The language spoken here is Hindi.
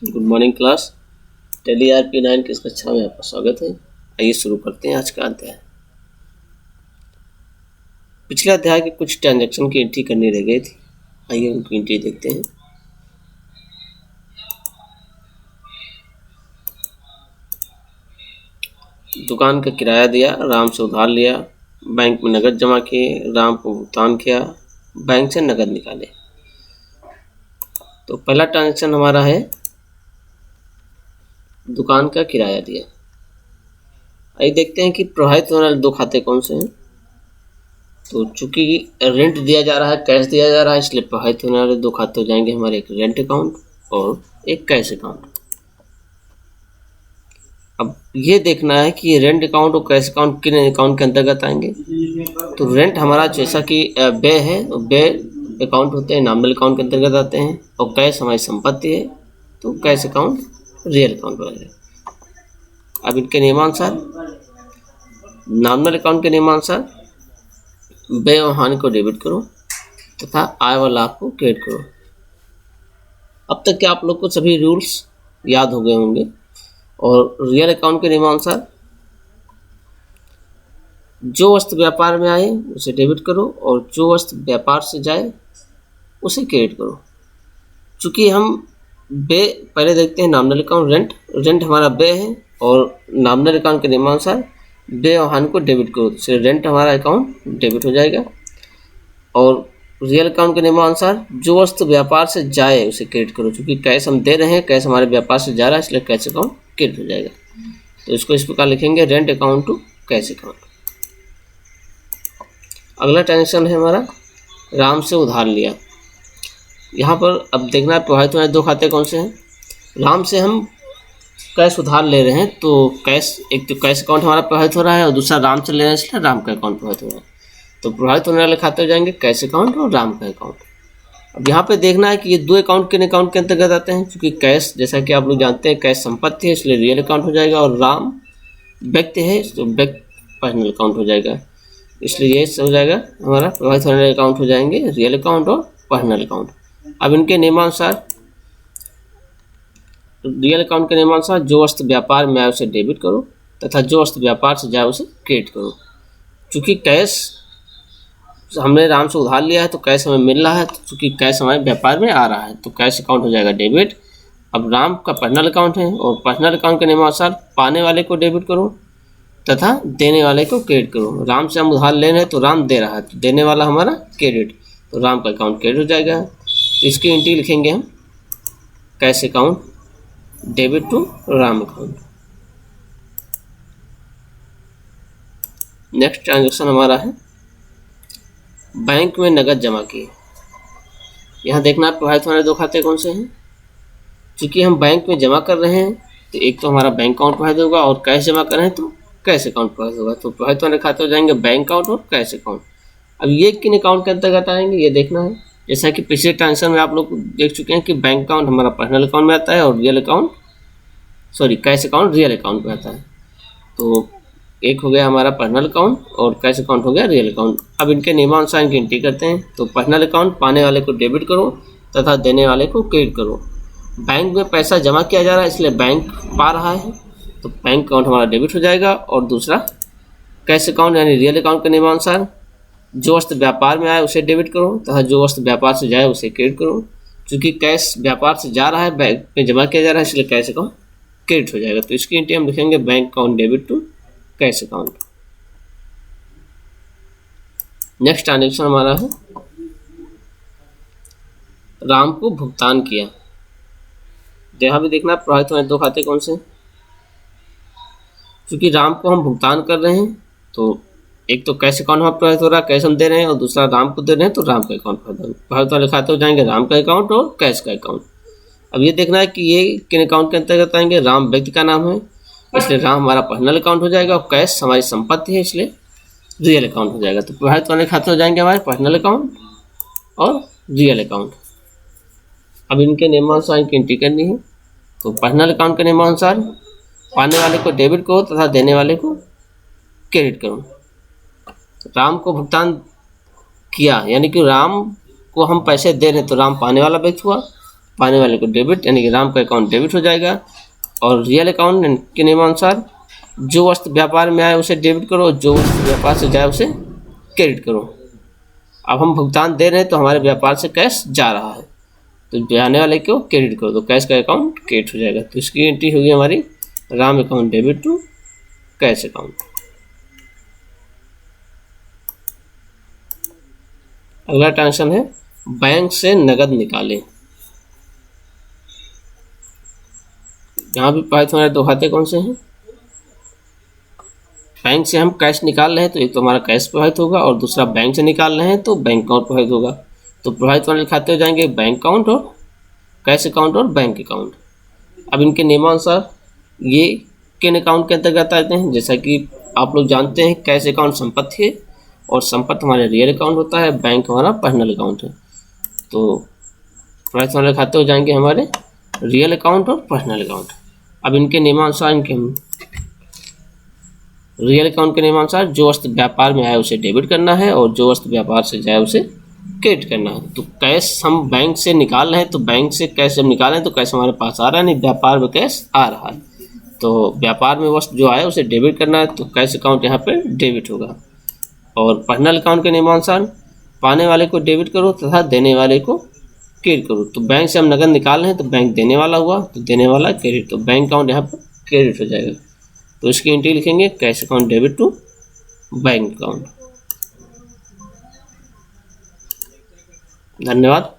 Good morning class. Tally ERP 9 की इस कक्षा में आपका स्वागत है। आइए शुरू करते हैं आज का अध्याय। पिछले अध्याय के कुछ ट्रांजैक्शन की एंट्री करनी रह गई थी। आइए उनकी एंट्री देखते हैं। दुकान का किराया दिया, राम से उधार लिया, बैंक में नकद जमा किए, राम को भुगतान किया, बैंक से नकद निकाले। तो पहला ट्रांजैक्शन हमारा है दुकान का किराया दिया। आइए देखते हैं कि प्रभावित होने वाले दो खाते कौन से हैं। तो चूंकि रेंट दिया जा रहा है, कैश दिया जा रहा है, इसलिए प्रभावित होने वाले दो खाते हो जाएंगे हमारे, एक रेंट अकाउंट और एक कैश अकाउंट। अब ये देखना है कि रेंट अकाउंट और कैश अकाउंट किन अकाउंट के अंतर्गत आएंगे। तो रेंट हमारा जैसा कि व्यय है, व्यय अकाउंट होते हैं, नॉमिनल अकाउंट के अंतर्गत आते हैं, और कैश हमारी संपत्ति है तो कैश अकाउंट रियल अकाउंट बनेगा। अब इनके नियमानुसार, नॉमिनल अकाउंट के नियमानुसार व्यय और हानि को डेबिट करो तथा आय व लाभ को क्रेडिट करो। अब तक के आप लोग को सभी रूल्स याद हो गए होंगे। और रियल अकाउंट के नियमानुसार जो वस्तु व्यापार में आए उसे डेबिट करो और जो वस्तु व्यापार से जाए उसे क्रेडिट करो। चूंकि हम व्यय पहले देखते हैं, नॉमिनल अकाउंट रेंट हमारा व्यय है और नॉमिनल अकाउंट के नियमानुसार व्यय और हानि को डेबिट करो, तो रेंट हमारा अकाउंट डेबिट हो जाएगा। और रियल अकाउंट के नियमानुसार जो वस्तु व्यापार से जाए उसे क्रेडिट करो। चूंकि कैश हम दे रहे हैं, कैश हमारे व्यापार से जा रहा है, इसलिए कैश अकाउंट क्रेडिट हो जाएगा। तो इसको इस प्रकार लिखेंगे, rent account to cash account. अगला ट्रांजेक्शन है हमारा राम से उधार लिया। यहाँ पर अब देखना है प्रभावित होने दो खाते कौन से हैं। राम से हम कैश उधार ले रहे हैं, तो कैश, एक तो कैश अकाउंट हमारा प्रभावित हो रहा है और दूसरा राम से ले रहे हैं, इसलिए राम का अकाउंट प्रभावित हो रहा है। तो प्रभावित होने वाले खाते हो जाएंगे कैश अकाउंट और राम का अकाउंट। अब यहाँ पे देखना है कि ये दो अकाउंट किन अकाउंट के अंतर्गत आते हैं। क्योंकि कैश, जैसा कि आप लोग जानते हैं, कैश संपत्ति है, इसलिए रियल अकाउंट हो जाएगा, और राम व्यक्ति है तो व्यक्ति पर्सनल अकाउंट हो जाएगा, इसलिए ये हो जाएगा हमारा प्रभावित होने वाले अकाउंट हो जाएंगे रियल अकाउंट और पर्सनल अकाउंट। अब इनके नियमानुसार, रियल अकाउंट के नियमानुसार जो वस्तु व्यापार में आए उसे डेबिट करो तथा जो वस्तु व्यापार से जाए उसे क्रेडिट करो। चूँकि कैश हमने राम से उधार लिया है तो कैश हमें मिल रहा है, तो चूँकि कैश हमारे व्यापार में आ रहा है तो कैश अकाउंट हो जाएगा डेबिट। अब राम का पर्सनल अकाउंट है और पर्सनल अकाउंट के नियमानुसार पाने वाले को डेबिट करो तथा देने वाले को क्रेडिट करो। राम से हम उधार ले रहे हैं तो राम दे रहा है, तो देने वाला हमारा क्रेडिट, तो राम का अकाउंट क्रेडिट हो जाएगा। तो इसकी एंट्री लिखेंगे हम, cash account debit to Ram account. Next transaction हमारा है बैंक में नकद जमा किए। यहाँ देखना प्रभावित होने दो खाते कौन से हैं। चूँकि हम बैंक में जमा कर रहे हैं तो एक तो हमारा बैंक अकाउंट प्रभावित होगा और कैश जमा कर रहे हैं तो कैश अकाउंट प्रभावित होगा। तो प्रभावित होने खाते हो जाएंगे बैंक अकाउंट और कैश अकाउंट। अब ये किन अकाउंट के अंतर्गत आएंगे ये देखना है। जैसा कि पिछले ट्रांजेक्शन में आप लोग देख चुके हैं कि बैंक अकाउंट हमारा पर्सनल अकाउंट में आता है और कैश अकाउंट रियल अकाउंट में आता है। तो एक हो गया हमारा पर्सनल अकाउंट और कैश अकाउंट हो गया रियल अकाउंट। अब इनके नियमानुसार इनकी एंट्री करते हैं। तो पर्सनल अकाउंट पाने वाले को डेबिट करो तथा देने वाले को क्रेडिट करो। बैंक में पैसा जमा किया जा रहा है, इसलिए बैंक पा रहा है, तो बैंक अकाउंट हमारा डेबिट हो जाएगा। और दूसरा कैश अकाउंट यानी रियल अकाउंट के नियमानुसार जो वस्तु व्यापार में आए उसे डेबिट करो तथा जो वस्तु व्यापार से जाए उसे क्रेडिट करो। चूँकि कैश व्यापार से जा रहा है, बैंक में जमा किया जा रहा है, इसलिए कैश अकाउंट क्रेडिट हो जाएगा। तो इसकी एंट्री हम लिखेंगे, bank account debit to cash account. Next transaction हमारा है राम को भुगतान किया। यहाँ भी देखना प्रभावित होने दो खाते कौन से। क्योंकि राम को हम भुगतान कर रहे हैं तो एक तो कैश अकाउंट हमारा प्रभावित हो रहा है, कैश हम दे रहे हैं, और दूसरा राम को दे रहे हैं तो राम का अकाउंट प्रभावित वाले खाते हो जाएंगे राम का अकाउंट और कैश का अकाउंट। अब ये देखना है कि ये किन अकाउंट के अंतर्गत आएंगे। राम व्यक्ति का नाम है, इसलिए राम हमारा पर्सनल अकाउंट हो जाएगा, और कैश हमारी संपत्ति है, इसलिए रियल अकाउंट हो जाएगा। तो प्रभावित वाले खाते हो जाएंगे हमारे पर्सनल अकाउंट और रियल अकाउंट। अब इनके नियमानुसार इनकी एंट्री करनी है। तो पर्सनल अकाउंट के नियमानुसार पाने वाले को डेबिट करो तथा देने वाले को क्रेडिट करो। राम को भुगतान किया यानी कि राम को हम पैसे दे रहे हैं तो राम पाने वाला व्यक्ति हुआ, पाने वाले को डेबिट, यानी कि राम का अकाउंट डेबिट हो जाएगा। और रियल अकाउंट के नियमानुसार जो वस्तु व्यापार में आए उसे डेबिट करो, जो वस्तु व्यापार से जाए उसे क्रेडिट करो। अब हम भुगतान दे रहे हैं तो हमारे व्यापार से कैश जा रहा है, तो जाने वाले को क्रेडिट करो, तो कैश का अकाउंट क्रेडिट हो जाएगा। तो इसकी एंट्री होगी हमारी Ram account debit to cash account. अगला ट्रांजेक्शन है बैंक से नगद निकालें। यहाँ भी प्रभावित हमारे दो खाते कौन से हैं? बैंक से हम कैश निकाल रहे हैं तो एक तो हमारा कैश प्रभावित होगा, और दूसरा बैंक से निकाल रहे हैं तो बैंक अकाउंट प्रभावित होगा। तो प्रभावित वाले खाते हो जाएंगे बैंक अकाउंट और कैश अकाउंट और बैंक अकाउंट। अब इनके नियमानुसार ये किन अकाउंट के अंतर्गत आते हैं? जैसा कि आप लोग जानते हैं कैश अकाउंट संपत्ति है, और संपत्ति हमारे रियल अकाउंट होता है, बैंक हमारा पर्सनल अकाउंट है। तो प्रभावित वाले खाते हो जाएंगे हमारे रियल अकाउंट और पर्सनल अकाउंट। अब इनके नियमानुसार इनके रियल अकाउंट के नियमानुसार जो वस्तु व्यापार में आए उसे डेबिट करना है, और जो वस्तु व्यापार से जाए उसे क्रेडिट करना है। तो कैश हम बैंक से निकाल रहे हैं, तो बैंक से कैश जब निकाल रहे हैं तो कैश हमारे पास आ रहा है, नहीं व्यापार में कैश आ रहा है। तो व्यापार में वस्तु जो आए उसे डेबिट करना है, तो कैश अकाउंट यहाँ पे डेबिट होगा। और पर्सनल अकाउंट के नियमानुसार पाने वाले को डेबिट करो तथा देने वाले को क्रेडिट करो। तो बैंक से हम नगद निकाल रहे हैं तो बैंक देने वाला हुआ, तो देने वाला क्रेडिट, तो बैंक अकाउंट यहाँ पर क्रेडिट हो जाएगा। तो इसकी एंट्री लिखेंगे cash account debit to bank account. धन्यवाद।